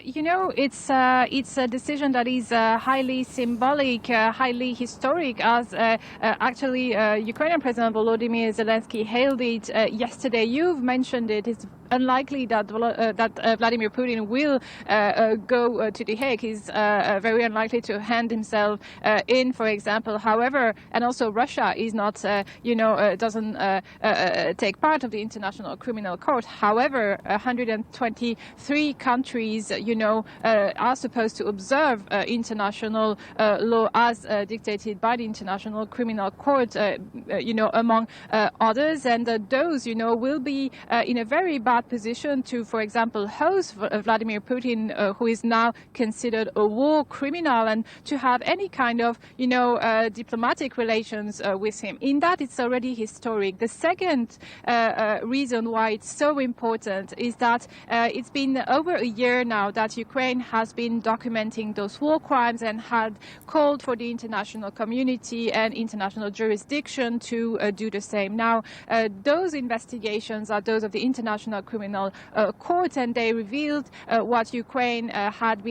you know, it's a decision that is highly symbolic, highly historic, as actually Ukrainian President Volodymyr Zelensky hailed it yesterday. You've mentioned it. It's unlikely that Vladimir Putin will go to The Hague. He's very unlikely to hand himself in, for example. However, and also Russia is not, doesn't take part of the International Criminal Court. However, 123 countries, are supposed to observe international law as dictated by the International Criminal Court, among others. And those, will be in a very bad position to, for example, host Vladimir Putin, who is now considered a war criminal, and to have any kind of, diplomatic relations with him. In that, it's already historic. The second reason why it's so important is that it's been over a year now that Ukraine has been documenting those war crimes and had called for the international community and international jurisdiction to do the same. Now, those investigations are those of the International Criminal Court, and they revealed what Ukraine had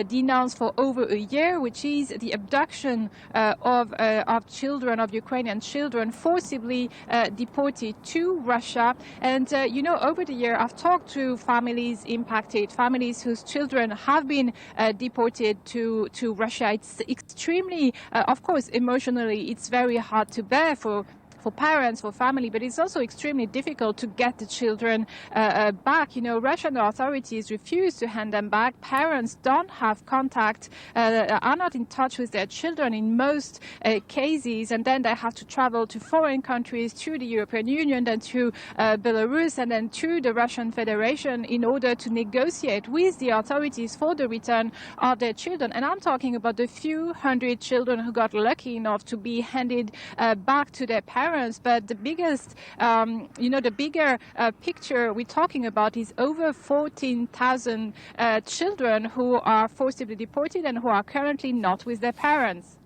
denounced for over a year, which is the abduction of children, of Ukrainian children, forcibly deported to Russia. And, over the year, I've talked to families impacted, families whose children have been deported to Russia. It's extremely, of course, emotionally, it's very hard to bear for parents, for family, but it's also extremely difficult to get the children back. Russian authorities refuse to hand them back. Parents don't have contact, are not in touch with their children in most cases, and then they have to travel to foreign countries, to the European Union, then to Belarus, and then to the Russian Federation in order to negotiate with the authorities for the return of their children. And I'm talking about the few hundred children who got lucky enough to be handed back to their parents. But the biggest, the bigger picture we're talking about is over 14,000 children who are forcibly deported and who are currently not with their parents.